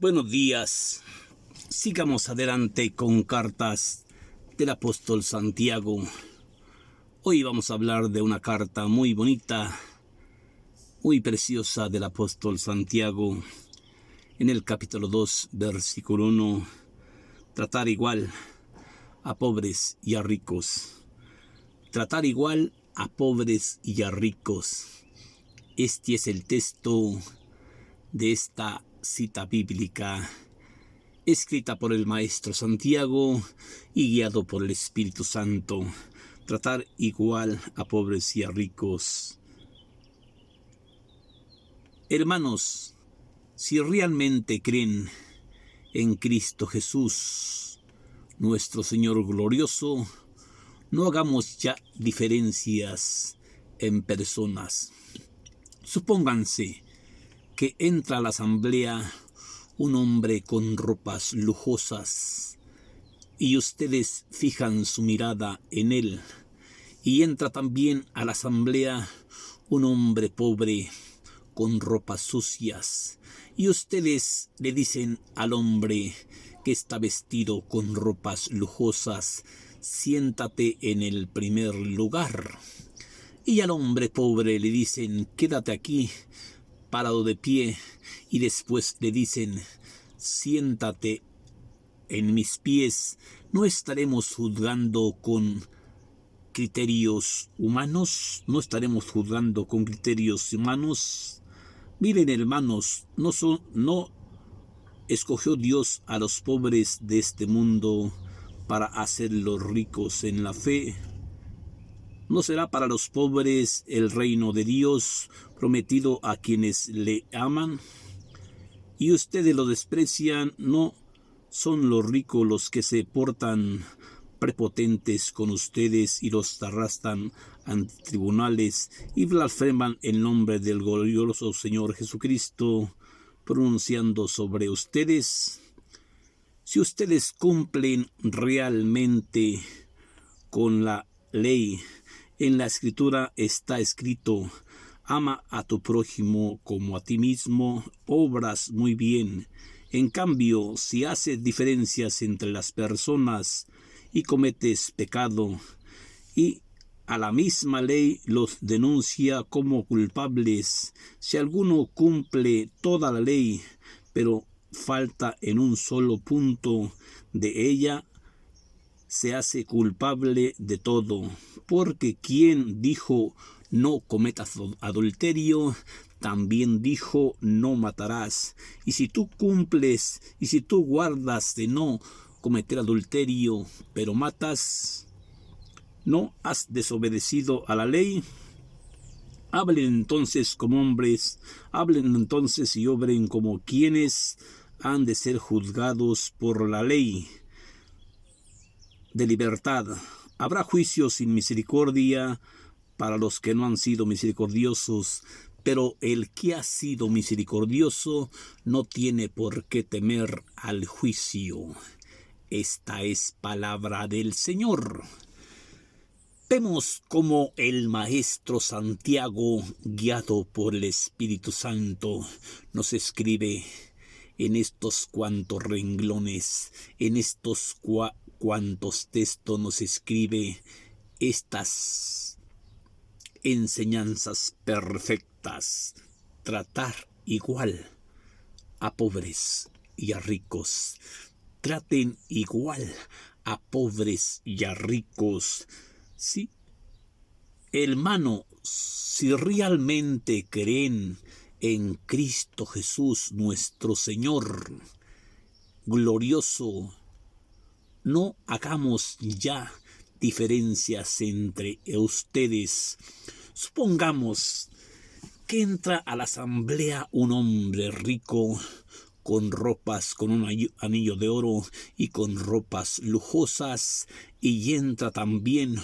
Buenos días. Sigamos adelante con cartas del apóstol Santiago. Hoy vamos a hablar de una carta muy bonita, muy preciosa del apóstol Santiago. En el capítulo 2, versículo 1, tratar igual a pobres y a ricos. Tratar igual a pobres y a ricos. Este es el texto de esta cita bíblica escrita por el maestro Santiago y guiado por el Espíritu Santo. Tratar igual a pobres y a ricos. Hermanos, si realmente creen en Cristo Jesús, nuestro Señor glorioso, no hagamos ya diferencias en personas. Supónganse que entra a la asamblea un hombre con ropas lujosas y ustedes fijan su mirada en él. Y entra también a la asamblea un hombre pobre con ropas sucias y ustedes le dicen al hombre que está vestido con ropas lujosas: siéntate en el primer lugar. Y al hombre pobre le dicen: quédate aquí parado de pie, y después le dicen: siéntate en mis pies. ¿No estaremos juzgando con criterios humanos? Miren, hermanos, no escogió Dios a los pobres de este mundo para hacerlos ricos en la fe. ¿No será para los pobres el reino de Dios prometido a quienes le aman? Y ustedes lo desprecian. ¿No son los ricos los que se portan prepotentes con ustedes y los arrastran ante tribunales y blasfeman el nombre del glorioso Señor Jesucristo, pronunciando sobre ustedes? Si ustedes cumplen realmente con la ley, en la Escritura está escrito: ama a tu prójimo como a ti mismo. Obras muy bien. En cambio, si haces diferencias entre las personas y cometes pecado, y a la misma ley los denuncia como culpables, si alguno cumple toda la ley, pero falta en un solo punto de ella, se hace culpable de todo. Porque quien dijo: no cometas adulterio, también dijo: no matarás. Y si tú cumples, y si tú guardas de no cometer adulterio, pero matas, ¿no has desobedecido a la ley? Hablen entonces como hombres, hablen entonces y obren como quienes han de ser juzgados por la ley de libertad. Habrá juicio sin misericordia para los que no han sido misericordiosos, pero el que ha sido misericordioso no tiene por qué temer al juicio. Esta es palabra del Señor. Vemos cómo el maestro Santiago, guiado por el Espíritu Santo, nos escribe en estos cuantos renglones, en estos cuantos textos nos escribe estas enseñanzas perfectas. Tratar igual a pobres y a ricos. Traten igual a pobres y a ricos. Sí, hermano, si realmente creen en Cristo Jesús, nuestro Señor glorioso, no hagamos ya diferencias entre ustedes. Supongamos que entra a la asamblea un hombre rico con ropas, con un anillo de oro y con ropas lujosas, y entra también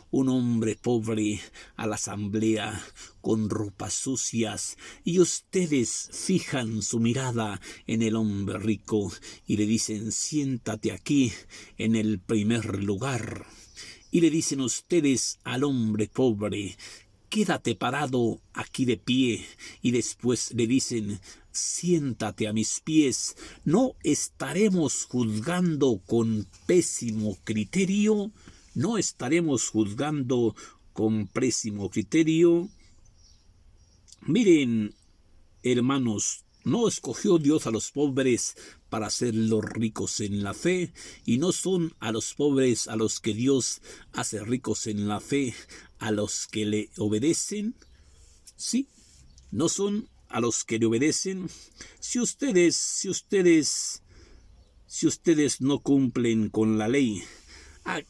un hombre pobre a la asamblea con ropas sucias, y ustedes fijan su mirada en el hombre rico y le dicen: siéntate aquí en el primer lugar. Y le dicen ustedes al hombre pobre: quédate parado aquí de pie, y después le dicen, siéntate a mis pies, ¿no estaremos juzgando con pésimo criterio? ¿No estaremos juzgando con pésimo criterio? Miren, hermanos, no escogió Dios a los pobres para hacerlos ricos en la fe, y no son a los pobres a los que Dios hace ricos en la fe, a los que le obedecen. Sí, no son a los que le obedecen. Si ustedes no cumplen con la ley,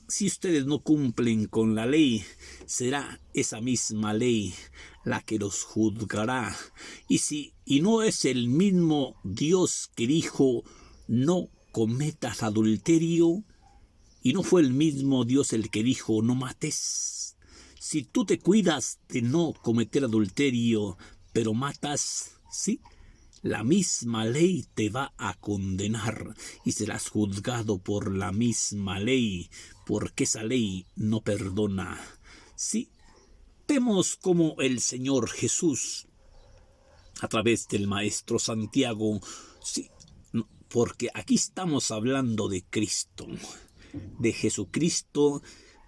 si ustedes no cumplen con la ley, será esa misma ley la que los juzgará. Y no es el mismo Dios que dijo, no cometas adulterio, y no fue el mismo Dios el que dijo, no mates. Si tú te cuidas de no cometer adulterio, pero matas, ¿sí?, la misma ley te va a condenar y serás juzgado por la misma ley, porque esa ley no perdona. Sí, vemos como el Señor Jesús, a través del Maestro Santiago, sí, porque aquí estamos hablando de Cristo, de Jesucristo,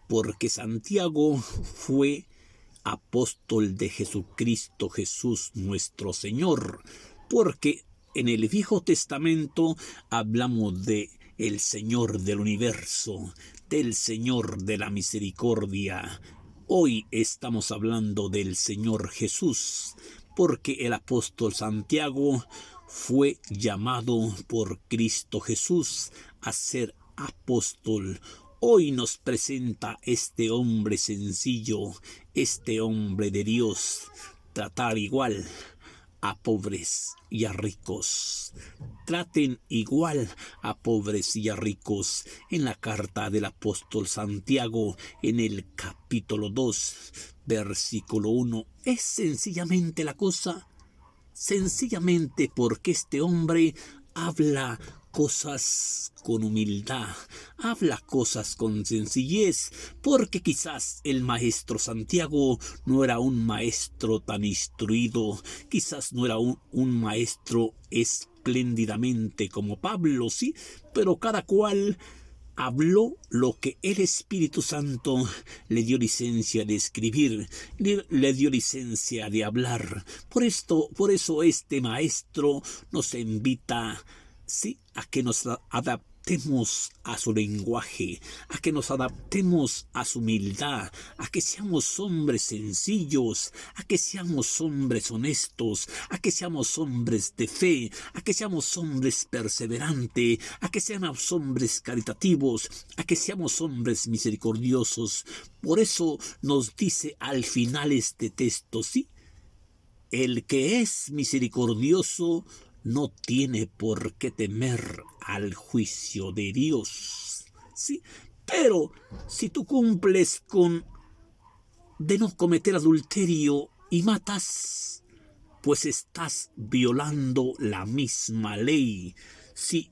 porque Santiago fue apóstol de Jesucristo Jesús nuestro Señor, porque en el Viejo Testamento hablamos de el Señor del universo, del Señor de la misericordia. Hoy estamos hablando del Señor Jesús, porque el apóstol Santiago fue llamado por Cristo Jesús a ser apóstol. Hoy nos presenta este hombre sencillo, este hombre de Dios, tratar igual a pobres y a ricos. Traten igual a pobres y a ricos. En la carta del apóstol Santiago, en el capítulo 2, versículo 1, es sencillamente la cosa, sencillamente porque este hombre habla cosas con humildad, habla cosas con sencillez, porque quizás el maestro Santiago no era un maestro tan instruido, quizás no era un maestro espléndidamente como Pablo, sí, pero cada cual habló lo que el Espíritu Santo le dio licencia de escribir, le dio licencia de hablar. Por eso este maestro nos invita, sí, a que nos adaptemos a su lenguaje, a que nos adaptemos a su humildad, a que seamos hombres sencillos, a que seamos hombres honestos, a que seamos hombres de fe, a que seamos hombres perseverantes, a que seamos hombres caritativos, a que seamos hombres misericordiosos. Por eso nos dice al final este texto, sí, el que es misericordioso no tiene por qué temer al juicio de Dios. Sí, pero si tú cumples con de no cometer adulterio y matas, pues estás violando la misma ley. Si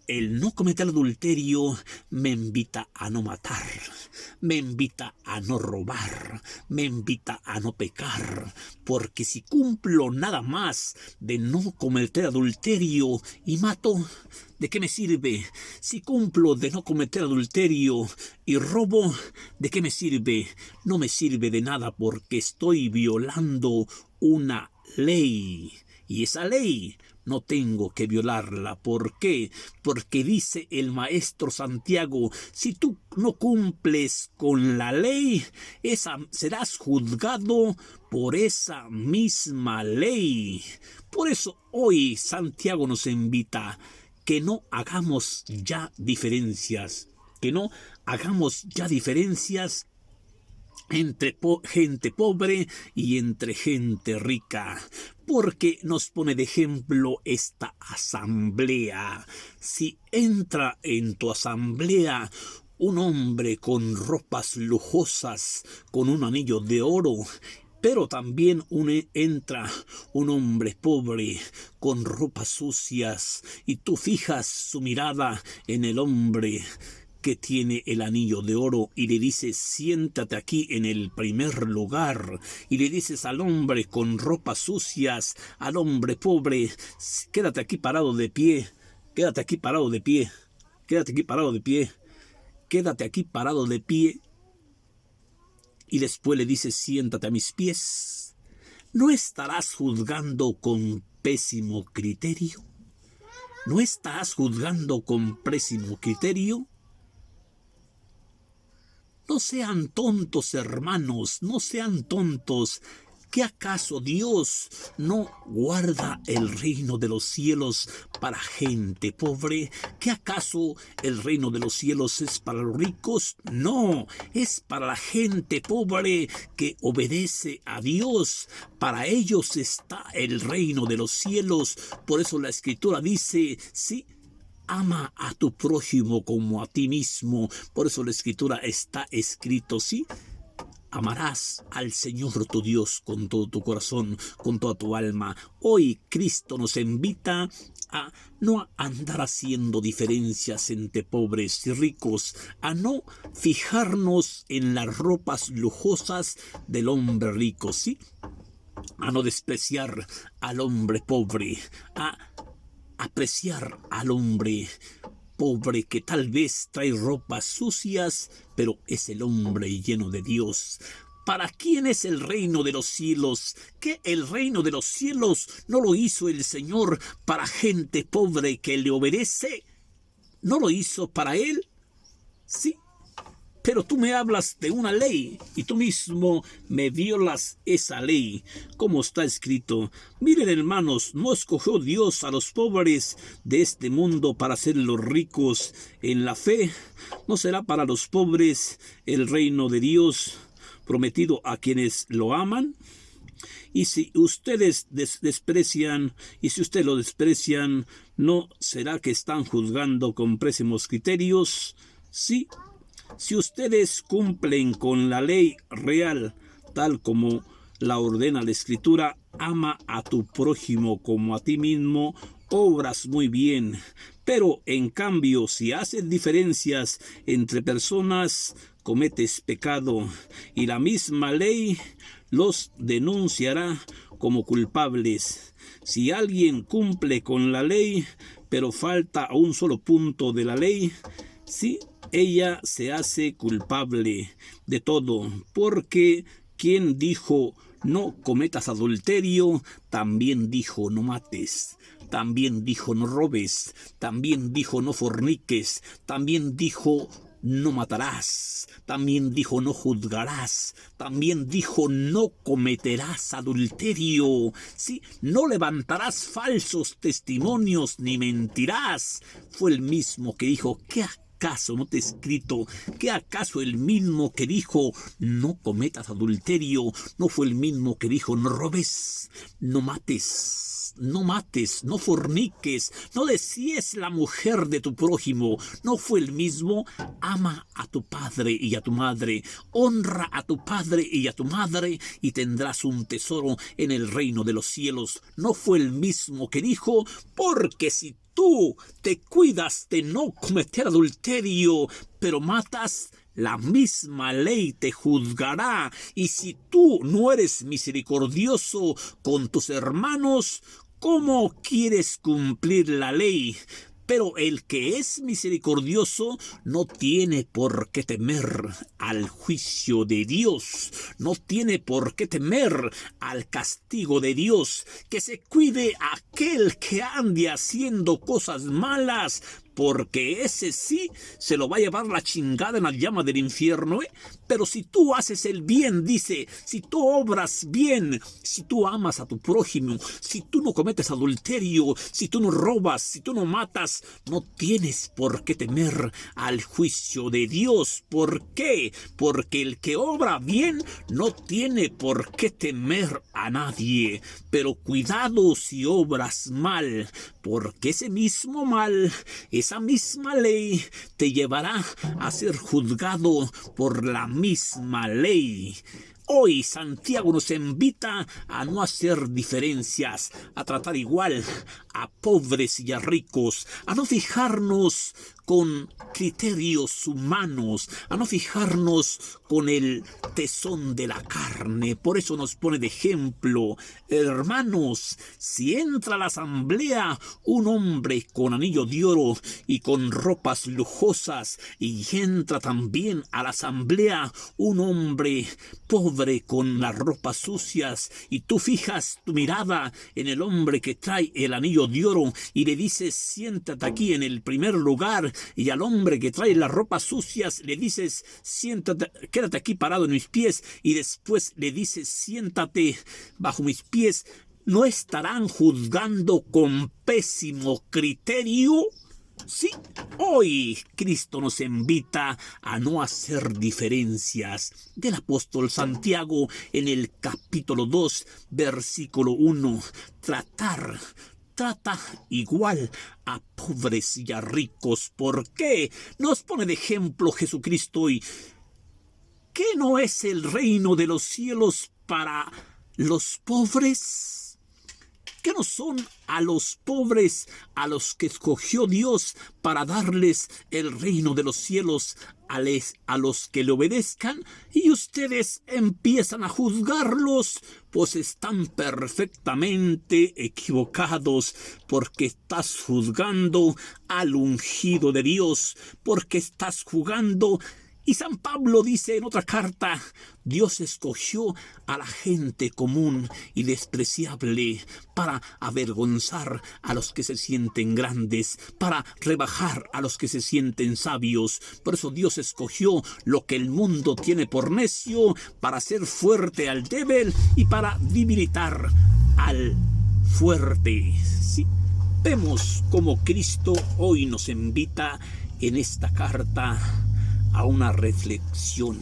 el no cometer adulterio me invita a no matar, me invita a no robar, me invita a no pecar, porque si cumplo nada más de no cometer adulterio y mato, ¿de qué me sirve? Si cumplo de no cometer adulterio y robo, ¿de qué me sirve? No me sirve de nada porque estoy violando una ley. Y esa ley no tengo que violarla. ¿Por qué? Porque dice el maestro Santiago, si tú no cumples con la ley, serás juzgado por esa misma ley. Por eso hoy Santiago nos invita que no hagamos ya diferencias, entre gente pobre y entre gente rica, porque nos pone de ejemplo esta asamblea. Si entra en tu asamblea un hombre con ropas lujosas, con un anillo de oro, pero también entra un hombre pobre con ropas sucias, y tú fijas su mirada en el hombre que tiene el anillo de oro y le dice, siéntate aquí en el primer lugar. Y le dices al hombre con ropas sucias, al hombre pobre, quédate aquí parado de pie, quédate aquí parado de pie, quédate aquí parado de pie, quédate aquí parado de pie. Y después le dices, siéntate a mis pies. ¿No estarás juzgando con pésimo criterio? ¿No estás juzgando con pésimo criterio? No sean tontos, hermanos, no sean tontos. ¿Qué acaso Dios no guarda el reino de los cielos para gente pobre? ¿Qué acaso el reino de los cielos es para los ricos? No, es para la gente pobre que obedece a Dios. Para ellos está el reino de los cielos. Por eso la Escritura dice, sí, ama a tu prójimo como a ti mismo. Por eso la Escritura está escrito, sí. Amarás al Señor tu Dios con todo tu corazón, con toda tu alma. Hoy Cristo nos invita a no andar haciendo diferencias entre pobres y ricos, a no fijarnos en las ropas lujosas del hombre rico, ¿sí? A no despreciar al hombre pobre, a apreciar al hombre pobre que tal vez trae ropas sucias, pero es el hombre lleno de Dios. ¿Para quién es el reino de los cielos? ¿Que el reino de los cielos no lo hizo el Señor para gente pobre que le obedece? ¿No lo hizo para él? Sí. Pero tú me hablas de una ley y tú mismo me violas esa ley. Como está escrito, miren hermanos, ¿no escogió Dios a los pobres de este mundo para hacerlos ricos en la fe? ¿No será para los pobres el reino de Dios prometido a quienes lo aman? Y si ustedes desprecian, y si ustedes lo desprecian, ¿no será que están juzgando con pésimos criterios? Sí. Si ustedes cumplen con la ley real, tal como la ordena la Escritura, ama a tu prójimo como a ti mismo, obras muy bien. Pero en cambio, si haces diferencias entre personas, cometes pecado, y la misma ley los denunciará como culpables. Si alguien cumple con la ley, pero falta a un solo punto de la ley, sí, ella se hace culpable de todo, porque quien dijo no cometas adulterio, también dijo no mates, también dijo no robes, también dijo no forniques, también dijo no matarás, también dijo no juzgarás, también dijo no cometerás adulterio, sí, no levantarás falsos testimonios ni mentirás. Fue el mismo que dijo, ¿qué acaso no te he escrito? ¿Qué acaso el mismo que dijo no cometas adulterio no fue el mismo que dijo no robes, no mates, no forniques, no desíes la mujer de tu prójimo? ¿No fue el mismo? Ama a tu padre y a tu madre, honra a tu padre y a tu madre y tendrás un tesoro en el reino de los cielos. ¿No fue el mismo que dijo? Porque si tú te cuidas de no cometer adulterio, pero matas, la misma ley te juzgará. Y si tú no eres misericordioso con tus hermanos, ¿cómo quieres cumplir la ley? Pero el que es misericordioso no tiene por qué temer al juicio de Dios, no tiene por qué temer al castigo de Dios. Que se cuide aquel que ande haciendo cosas malas, porque ese sí se lo va a llevar la chingada en la llama del infierno, ¿eh? Pero si tú haces el bien, dice, si tú obras bien, si tú amas a tu prójimo, si tú no cometes adulterio, si tú no robas, si tú no matas, no tienes por qué temer al juicio de Dios. ¿Por qué? Porque el que obra bien no tiene por qué temer a nadie. Pero cuidado si obras mal, porque ese mismo mal, esa misma ley te llevará a ser juzgado por la misma ley. Hoy Santiago nos invita a no hacer diferencias, a tratar igual a pobres y a ricos, a no fijarnos con criterios humanos, a no fijarnos con el tesón de la carne. Por eso nos pone de ejemplo: hermanos, si entra a la asamblea un hombre con anillo de oro y con ropas lujosas, y entra también a la asamblea un hombre pobre con las ropas sucias, y tú fijas tu mirada en el hombre que trae el anillo de oro y le dices: siéntate aquí en el primer lugar, y al hombre que trae las ropas sucias le dices: siéntate, quédate aquí parado en mis pies, y después le dices: siéntate bajo mis pies, ¿no estarán juzgando con pésimo criterio? Sí, hoy Cristo nos invita a no hacer diferencias. Del apóstol Santiago en el capítulo 2, versículo 1. Trata igual a pobres y a ricos. ¿Por qué? Nos pone de ejemplo Jesucristo hoy. ¿Qué no es el reino de los cielos para los pobres? ¿Qué no son a los pobres a los que escogió Dios para darles el reino de los cielos, a los que le obedezcan? Y ustedes empiezan a juzgarlos, pues están perfectamente equivocados, porque estás juzgando al ungido de Dios, porque estás juzgando. Y San Pablo dice en otra carta: Dios escogió a la gente común y despreciable para avergonzar a los que se sienten grandes, para rebajar a los que se sienten sabios. Por eso Dios escogió lo que el mundo tiene por necio, para hacer fuerte al débil y para debilitar al fuerte. ¿Sí? Vemos cómo Cristo hoy nos invita en esta carta a una reflexión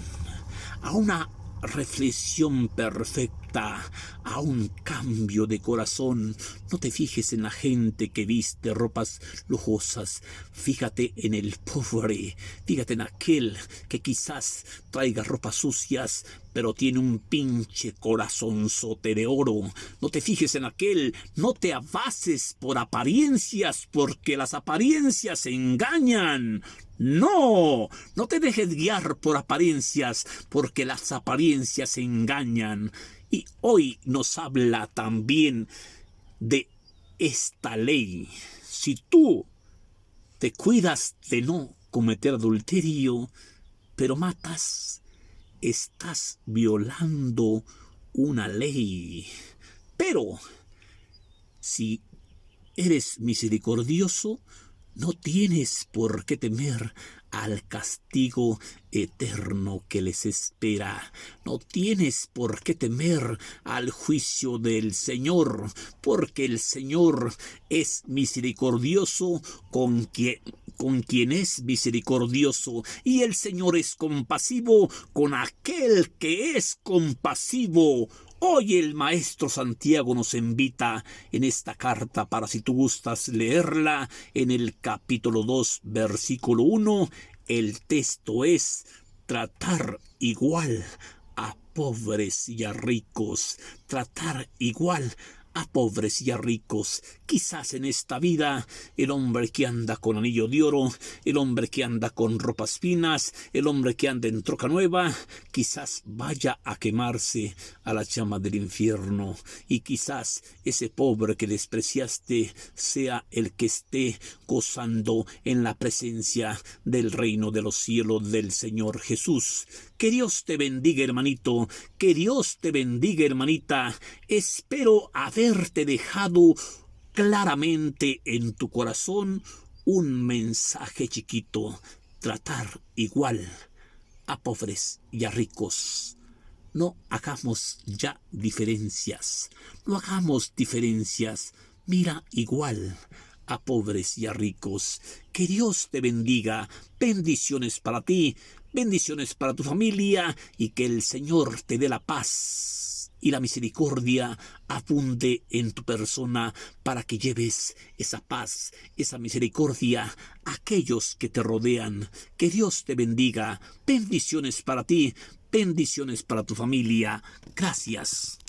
perfecta, a un cambio de corazón. No te fijes en la gente que viste ropas lujosas, fíjate en el pobre, fíjate en aquel que quizás traiga ropas sucias, pero tiene un pinche corazonzote de oro. No te fijes en aquel, no te abases por apariencias, porque las apariencias engañan. No te dejes guiar por apariencias, porque las apariencias engañan. Y hoy nos habla también de esta ley. Si tú te cuidas de no cometer adulterio, pero matas, estás violando una ley. Pero si eres misericordioso, no tienes por qué temer al castigo eterno que les espera. No tienes por qué temer al juicio del Señor, porque el Señor es misericordioso con quien es misericordioso, y el Señor es compasivo con aquel que es compasivo. Hoy el maestro Santiago nos invita en esta carta, para si tú gustas leerla, en el capítulo 2, versículo 1, el texto es: tratar igual a pobres y a ricos, tratar igual a pobres y a ricos. Quizás en esta vida el hombre que anda con anillo de oro, el hombre que anda con ropas finas, el hombre que anda en troca nueva, quizás vaya a quemarse a la llama del infierno. Y quizás ese pobre que despreciaste sea el que esté gozando en la presencia del reino de los cielos del Señor Jesús. Que Dios te bendiga, hermanito. Que Dios te bendiga, hermanita. Espero haberte dejado claramente en tu corazón un mensaje chiquito: tratar igual a pobres y a ricos. No hagamos ya diferencias, no hagamos diferencias. Mira igual a pobres y a ricos. Que Dios te bendiga. Bendiciones para ti, bendiciones para tu familia, y que el Señor te dé la paz y la misericordia abunde en tu persona para que lleves esa paz, esa misericordia a aquellos que te rodean. Que Dios te bendiga. Bendiciones para ti, bendiciones para tu familia. Gracias.